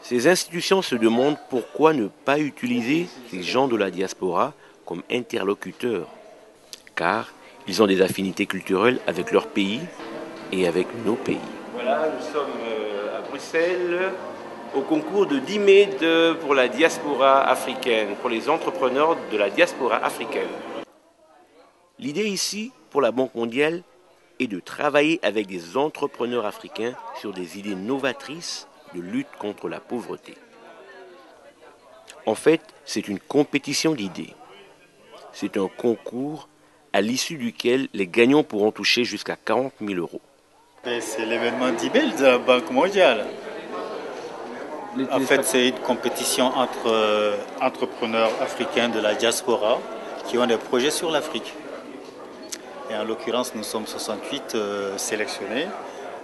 Ces institutions se demandent pourquoi ne pas utiliser ces gens de la diaspora comme interlocuteurs, car ils ont des affinités culturelles avec leur pays et avec nos pays. Voilà, nous sommes à Bruxelles au concours de 10 mai pour la diaspora africaine, pour les entrepreneurs de la diaspora africaine. L'idée ici, pour la Banque mondiale, est de travailler avec des entrepreneurs africains sur des idées novatrices de lutte contre la pauvreté. En fait, c'est une compétition d'idées. C'est un concours à l'issue duquel les gagnants pourront toucher jusqu'à 40 000 euros. C'est l'événement d'e-mail de la Banque mondiale. En fait, c'est une compétition entre entrepreneurs africains de la diaspora qui ont des projets sur l'Afrique. Et en l'occurrence, nous sommes 68 sélectionnés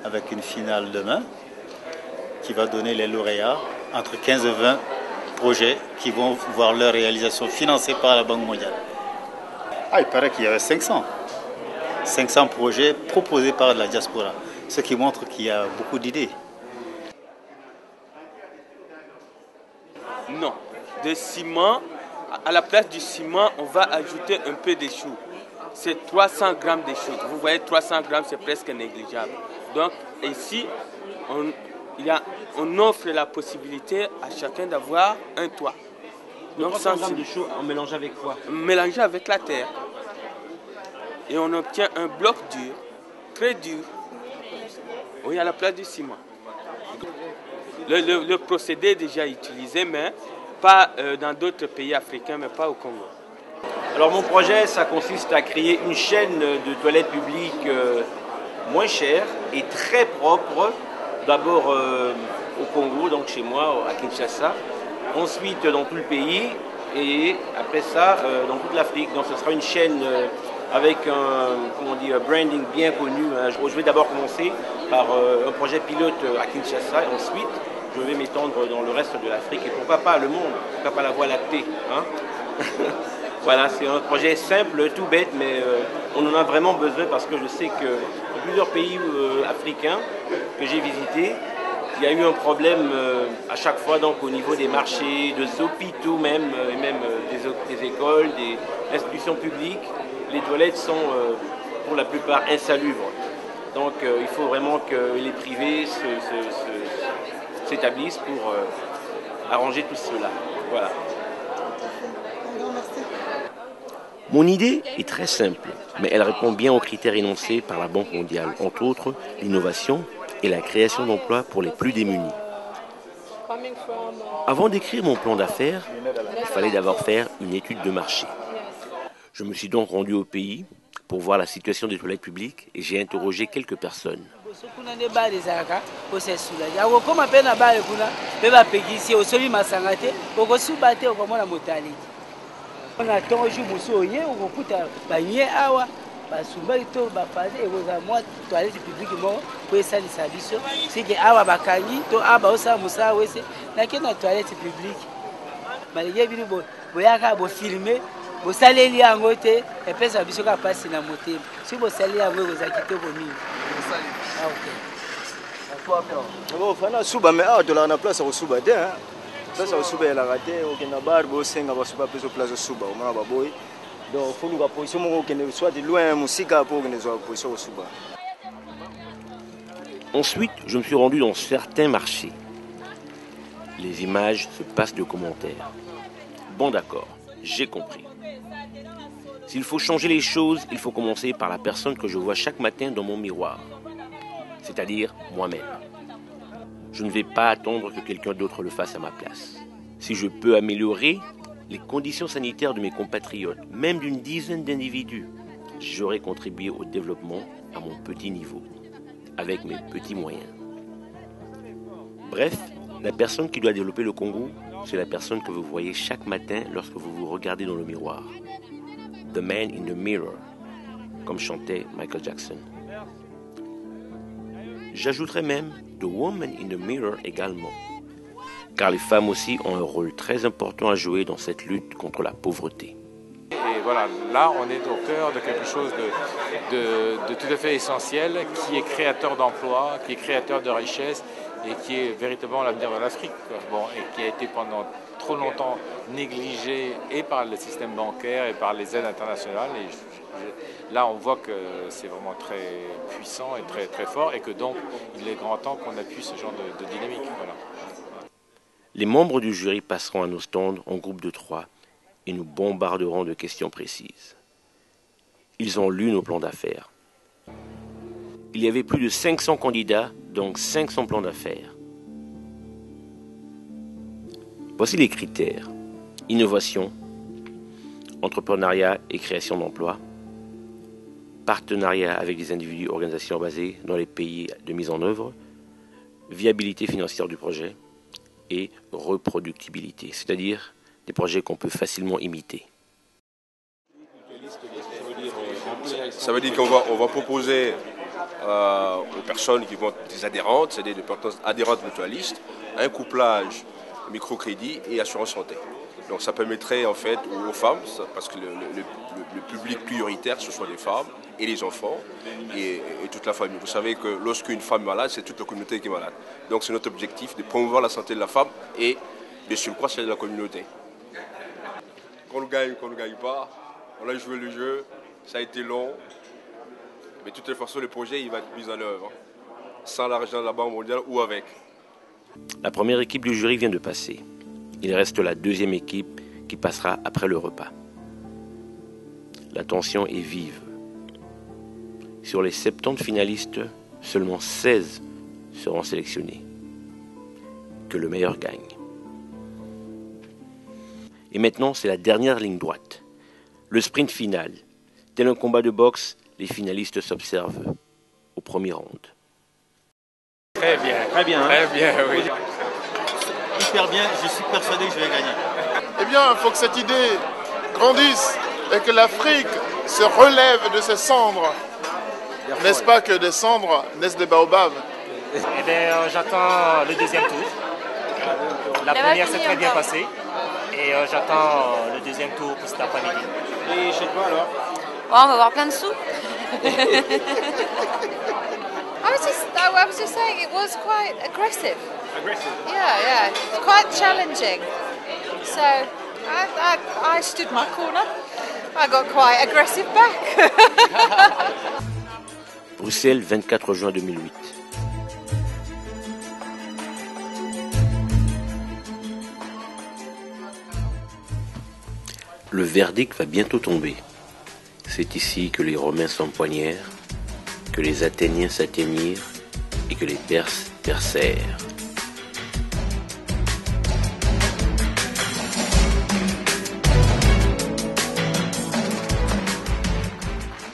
avec une finale demain qui va donner les lauréats entre 15 et 20 projets qui vont voir leur réalisation financée par la Banque mondiale. Il paraît qu'il y avait 500 projets proposés par la diaspora, ce qui montre qu'il y a beaucoup d'idées. Non, de ciment, à la place du ciment, on va ajouter un peu de choux. C'est 300 grammes de choux. Vous voyez, 300 grammes, c'est presque négligeable. Donc ici, on offre la possibilité à chacun d'avoir un toit. Donc 300 grammes de choux, on mélange avec quoi? Mélangé avec la terre. Et on obtient un bloc dur, très dur, oui, à la place du ciment. Le procédé est déjà utilisé, mais pas dans d'autres pays africains, mais pas au Congo. Alors mon projet, ça consiste à créer une chaîne de toilettes publiques moins chère et très propre. D'abord au Congo, donc chez moi, à Kinshasa. Ensuite dans tout le pays et après ça dans toute l'Afrique. Donc ce sera une chaîne avec un branding bien connu. Je vais d'abord commencer par un projet pilote à Kinshasa et ensuite je vais m'étendre dans le reste de l'Afrique et pourquoi pas le monde, pourquoi pas la Voie lactée. Hein. Voilà, c'est un projet simple, tout bête, mais on en a vraiment besoin parce que je sais que dans plusieurs pays africains que j'ai visités, il y a eu un problème à chaque fois donc, au niveau des marchés, des hôpitaux même, et même des écoles, des institutions publiques. Les toilettes sont pour la plupart insalubres. Donc il faut vraiment que les privés s'établissent pour arranger tout cela. Voilà. Mon idée est très simple, mais elle répond bien aux critères énoncés par la Banque mondiale, entre autres l'innovation et la création d'emplois pour les plus démunis. Avant d'écrire mon plan d'affaires, il fallait d'abord faire une étude de marché. Je me suis donc rendu au pays pour voir la situation des toilettes publiques et j'ai interrogé quelques personnes. Ensuite, je me suis rendu dans certains marchés. Les images se passent de commentaires. Bon d'accord, j'ai compris. S'il faut changer les choses, il faut commencer par la personne que je vois chaque matin dans mon miroir, c'est-à-dire moi-même. Je ne vais pas attendre que quelqu'un d'autre le fasse à ma place. Si je peux améliorer les conditions sanitaires de mes compatriotes, même d'une dizaine d'individus, j'aurai contribué au développement à mon petit niveau, avec mes petits moyens. Bref, la personne qui doit développer le Congo, c'est la personne que vous voyez chaque matin lorsque vous vous regardez dans le miroir. The Man in the Mirror, comme chantait Michael Jackson. J'ajouterais même The Woman in the Mirror également, car les femmes aussi ont un rôle très important à jouer dans cette lutte contre la pauvreté. Et voilà, là on est au cœur de quelque chose de tout à fait essentiel, qui est créateur d'emplois, qui est créateur de richesses, et qui est véritablement l'avenir de l'Afrique. Bon, et qui a été pendant trop longtemps négligé et par le système bancaire et par les aides internationales. Et là, on voit que c'est vraiment très puissant et très, très fort et que donc il est grand temps qu'on appuie ce genre de dynamique. Voilà. Les membres du jury passeront à nos stands en groupe de 3 et nous bombarderons de questions précises. Ils ont lu nos plans d'affaires. Il y avait plus de 500 candidats, donc 500 plans d'affaires. Voici les critères. Innovation, entrepreneuriat et création d'emplois, partenariat avec des individus et organisations basées dans les pays de mise en œuvre, viabilité financière du projet et reproductibilité, c'est-à-dire des projets qu'on peut facilement imiter. Ça veut dire qu'on va proposer aux personnes qui vont être des adhérentes, c'est-à-dire des personnes adhérentes mutualistes, un couplage microcrédit et assurance santé. Donc ça permettrait en fait aux femmes, parce que le public prioritaire ce sont les femmes et les enfants et toute la famille. Vous savez que lorsqu'une femme est malade, c'est toute la communauté qui est malade. Donc c'est notre objectif de promouvoir la santé de la femme et de surcroît celle de la communauté. Qu'on nous gagne ou qu'on ne gagne pas, on a joué le jeu, ça a été long, mais de toute façon le projet il va être mis en œuvre, sans l'argent de la Banque mondiale ou avec. La première équipe du jury vient de passer. Il reste la deuxième équipe qui passera après le repas. La tension est vive. Sur les 70 finalistes, seulement 16 seront sélectionnés. Que le meilleur gagne. Et maintenant, c'est la dernière ligne droite. Le sprint final. Tel un combat de boxe, les finalistes s'observent au premier round. Très bien. Très bien. Très bien, oui. Hyper bien, je suis persuadé que je vais gagner. Eh bien, il faut que cette idée grandisse et que l'Afrique se relève de ses cendres. N'est-ce pas que des cendres naissent des baobabs? Eh bien, j'attends le deuxième tour. La première s'est très bien passée. Et j'attends le deuxième tour pour cet après-midi. Et chez toi alors? Oh, on va avoir plein de sous. I was just saying it was quite aggressive. Aggressive? Yeah, it's quite challenging. So I stood my corner. I got quite aggressive back. Bruxelles, 24 juin 2008. Le verdict va bientôt tomber. C'est ici que les Romains s'empoignèrent, que les Athéniens s'atteignirent et que les Perses percèrent.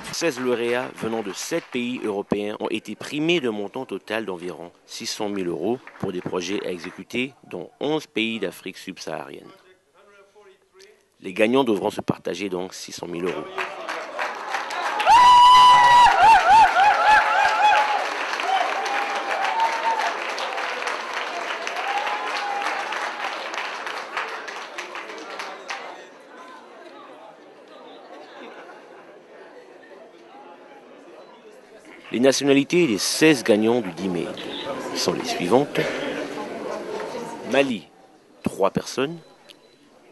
« 16 lauréats venant de 7 pays européens ont été primés d'un montant total d'environ 600 000 € pour des projets à exécuter dans 11 pays d'Afrique subsaharienne. Les gagnants devront se partager donc 600 000 €. Les nationalités des 16 gagnants du 10 mai sont les suivantes. Mali, 3 personnes.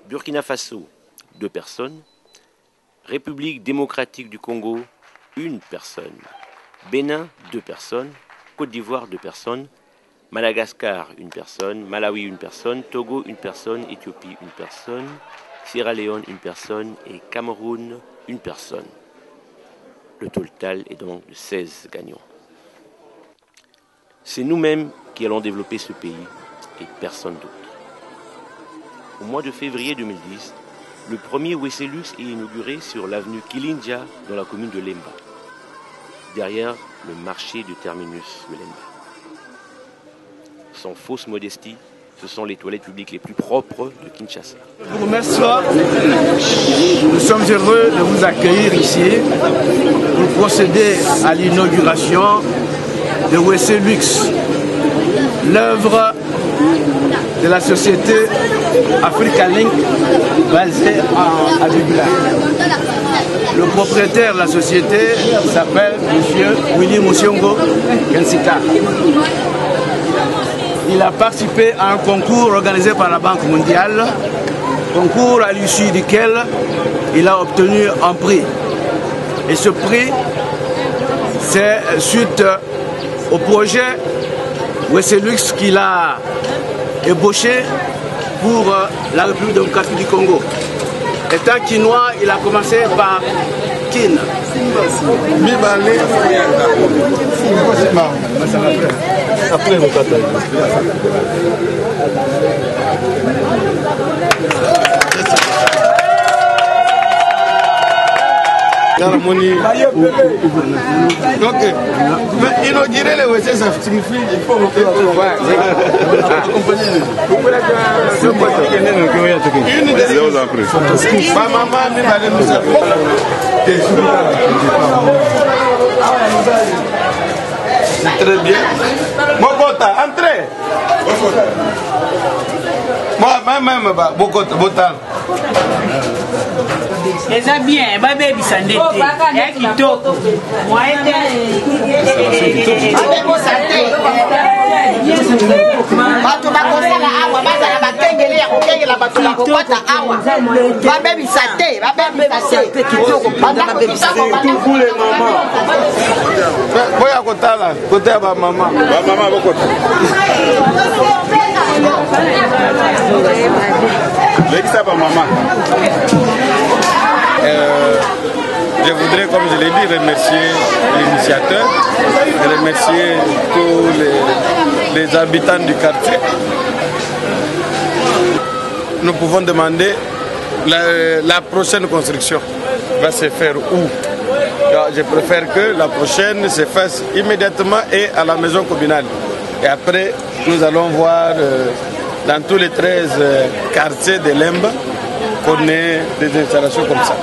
Burkina Faso, 2 personnes. République démocratique du Congo, 1 personne. Bénin, 2 personnes. Côte d'Ivoire, 2 personnes. Madagascar, 1 personne. Malawi, 1 personne. Togo, 1 personne. Éthiopie, 1 personne. Sierra Leone, 1 personne. Et Cameroun, 1 personne. Le total est donc de 16 gagnants. C'est nous-mêmes qui allons développer ce pays et personne d'autre. Au mois de février 2010, le premier Weselux est inauguré sur l'avenue Kilindia dans la commune de Lemba, derrière le marché de terminus de Lemba. Sans fausse modestie, ce sont les toilettes publiques les plus propres de Kinshasa. Bonsoir, nous sommes heureux de vous accueillir ici pour procéder à l'inauguration de Weselux, l'œuvre de la société Africa Link basée à Bibla. Le propriétaire de la société s'appelle M. Willy Moussiongo Kensika. il a participé à un concours organisé par la Banque mondiale, concours à l'issue duquel il a obtenu un prix. Et ce prix, c'est suite au projet Weselux qu'il a ébauché pour la République démocratique du Congo. Étant quinois, il a commencé par Kin. Après, donc, inaugurer le WC, ça signifie qu'il faut ma maman nous a c'est très bien. Bokota, entrez. Moi, même, Bokota, Botal. Eza bien, baby bisandete. Ya kitoko. Mwaete. Bato bakosala awa bazala bakengele ya kokengela bato na kokota awa. Babebisa te, babebisa te kitoko. Babebisa te pour les mamans. Boya kotala, kote ya ba mama. Ba mama bokota. L'exa ba mama. Je voudrais, comme je l'ai dit, remercier l'initiateur et remercier tous les habitants du quartier. Nous pouvons demander la prochaine construction va se faire où? Je préfère que la prochaine se fasse immédiatement et à la maison communale. Et après, nous allons voir dans tous les 13 quartiers de Lemba qu'on ait des installations comme ça.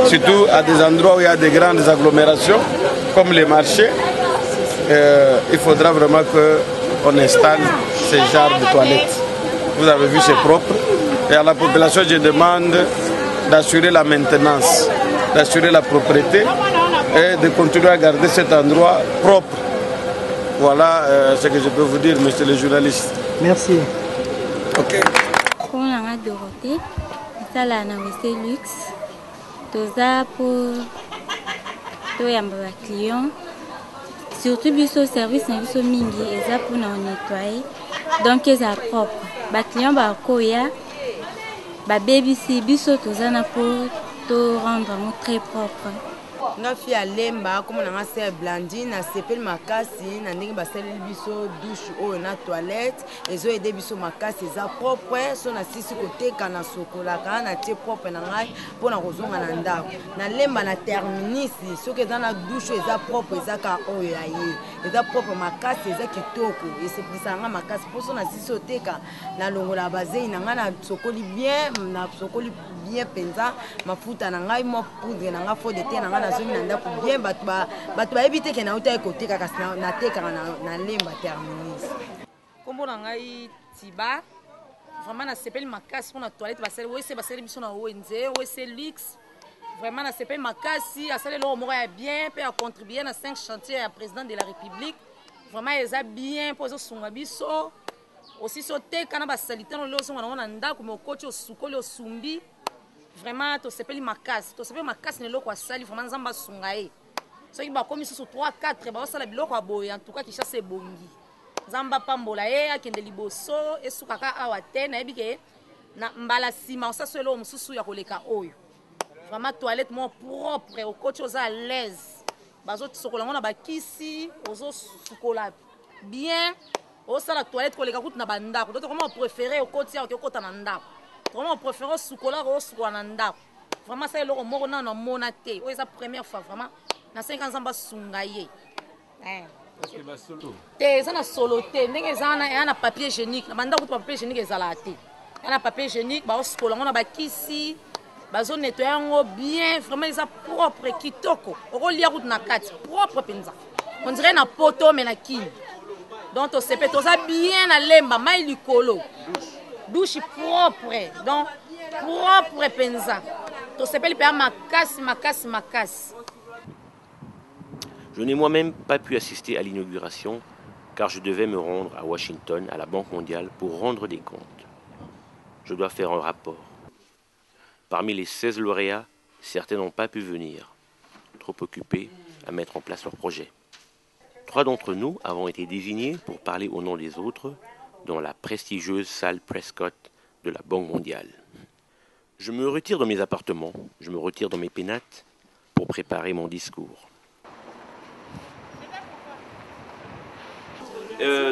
Surtout à des endroits où il y a des grandes agglomérations, comme les marchés. Il faudra vraiment qu'on installe ce genre de toilettes. Vous avez vu, c'est propre. Et à la population, je demande d'assurer la maintenance, d'assurer la propreté et de continuer à garder cet endroit propre. Voilà ce que je peux vous dire, monsieur le journaliste. Merci. Ok. Dorothée, ça là na Weselux, toza pour toyamba ba client, surtout biso service na biso mingi eza pour na nettoyer, donc eza propre. Ba client ba koya ba bebisi biso toza na pour to rendre très propre. nga fi ya Lemba comme na sœur Blandine na sepel makasi na ndenge basali biso douche oyo na toilette ezo aider biso makasi eza propre so na sisi koteka na sokola kana tie propre na ngai pona kozonga na ndako na Lemba na terminus soki eza na douche eza propre eza ka oyo ya ye eza propre makasi eza kitoko esepelisa nga makasi poso na sisi oteka na longola bazei na nga na sokoli bien penza mafuta na ngai mo poudre na nga fo de te na nga na zomi na ndako bien bato bayebi te ke na uta ekoteka kasi na tekaka na Lemba terminus kombo na ngai Tiba vraiment na sepeli makasi mpona toilette basali biso na ONG Weselux vraiment na sepeli makasi asali eloko moko ya bien mpe acontribue na 5 chantiers ya président de la République vraiment eza bien mpo ezosunga biso aussi soteka na basalite no lelo osonga nango na ndako me okoti osukoli osumbi vraiment tosepeli makasi na eloko asali vraiment nzambe asunga ye soki bakomi susu 3-4 baosala biloko ya boye en tout cas Kinshasa ebongi nzambe apambola ye akende liboso esukaka awa te nayebi ke na mbala nsima osala eloko mosusu ya koleka oyo vraiment toilette mo propre okoti oza à l'aise bazosokola ngo na bakisi ozosukola bien osala toilette koleka kutu na bandako donc comment préféré okoti awa okota na ndako vraiment préféré sukola osukola na ndako vraiment ça eloko moko nano mona te oyo eza première fois vraiment na 5 ans nzambe asunga ye te eza na solo te ndenge eza na papier hygiénique na bandako kutu papier hygiénique ezalaka te eza na papier hygiénique baosukola ngo na bakisi bazonettoye yango bien vraiment eza propre kitoko okolia kutu na kati propre mpenza on dirait na poto me na kini donc tosepe toza bien na Lemba mai likolo douche propre donc propre penza tosepeli pe makasi. Je n'ai moi-même pas pu assister à l'inauguration car je devais me rendre à Washington, à la Banque mondiale, pour rendre des comptes. Je dois faire un rapport. Parmi les 16 lauréats, certains n'ont pas pu venir, trop occupés à mettre en place leur projet. 3 d'entre nous avons été désignés pour parler au nom des autres dans la prestigieuse salle Prescott de la Banque mondiale. Je me retire dans mes appartements, je me retire dans mes pénates pour préparer mon discours.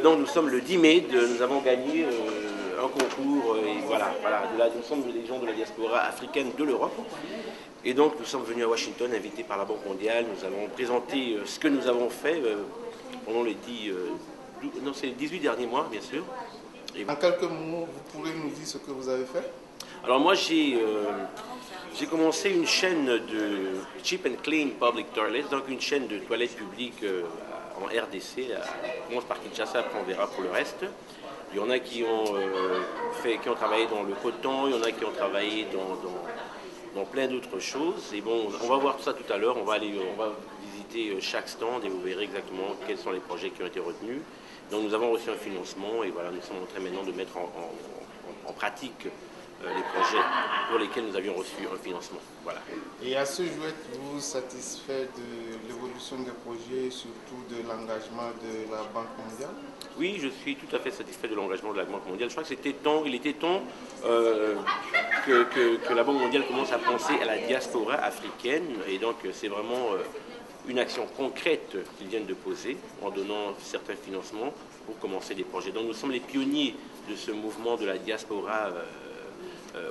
Donc nous sommes le 10 mai, nous avons gagné un concours et voilà, nous sommes les gens de la diaspora africaine de l'Europe. Et donc nous sommes venus à Washington, invités par la Banque mondiale. Nous allons présenter ce que nous avons fait pendant les 18 derniers mois, bien sûr. Et en quelques mots, vous pourrez nous dire ce que vous avez fait? Alors moi j'ai commencé une chaîne de Cheap and Clean Public Toilets, donc une chaîne de toilettes publiques en RDC. On commence par Kinshasa, après on verra pour le reste. Il y en a qui ont travaillé dans le coton, il y en a qui ont travaillé dans plein d'autres choses. Et bon, on va voir tout ça tout à l'heure. On va visiter chaque stand et vous verrez exactement quels sont les projets qui ont été retenus. Donc nous avons reçu un financement et voilà, nous sommes en train maintenant de mettre en pratique les projets pour lesquels nous avions reçu un financement. Voilà. Et à ce jour, êtes-vous satisfait de l'évolution des projets, surtout de l'engagement de la Banque mondiale? Oui, je suis tout à fait satisfait de l'engagement de la Banque mondiale. Je crois que il était temps que la Banque mondiale commence à penser à la diaspora africaine. Et donc c'est vraiment une action concrète qu'ils viennent de poser en donnant certains financements pour commencer des projets. Donc nous sommes les pionniers de ce mouvement de la diaspora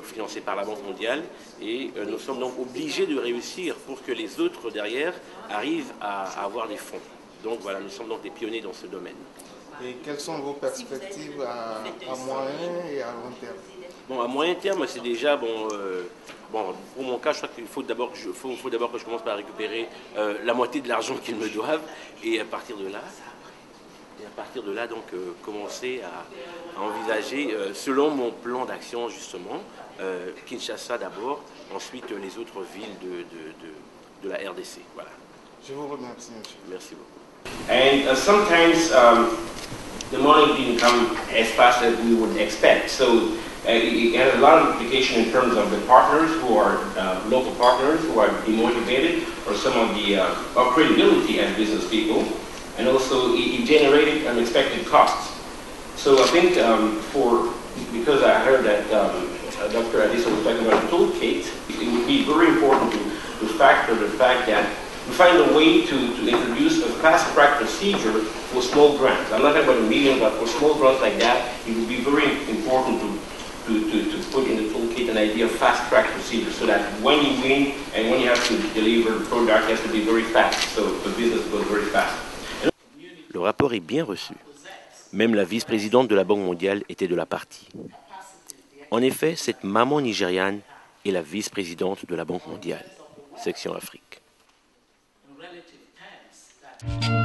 financé par la Banque mondiale et nous sommes donc obligés de réussir pour que les autres derrière arrivent à avoir des fonds. Donc voilà, nous sommes donc des pionniers dans ce domaine. Et quelles sont vos perspectives à moyen et à long terme? Bon, à moyen terme, c'est déjà, pour mon cas, je crois qu'il faut d'abord que je commence par récupérer la moitié de l'argent qu'ils me doivent et à partir de là, donc, commencer à envisager, selon mon plan d'action justement, Kinshasa d'abord, ensuite les autres villes de la RDC. Voilà. Je vous remercie, monsieur. Merci beaucoup. And sometimes the money didn't come as fast as we would expect. So it had a lot of implication in terms of the partners who are local partners who are demotivated, or some of the our credibility as business people. And also it generated unexpected costs. So I think because I heard that Dr. Adisa was talking about a toolkit, it would be very important to factor the fact that we find a way to introduce a fast-track procedure for small grants. I'm not talking about a million, but for small grants like that, it would be very important to put in the toolkit an idea of fast-track procedure so that when you win and when you have to deliver the product, it has to be very fast, so the business goes very fast. Le rapport est bien reçu. Même la vice-présidente de la Banque mondiale était de la partie. En effet, cette maman nigériane est la vice-présidente de la Banque mondiale, section Afrique. Relative terms that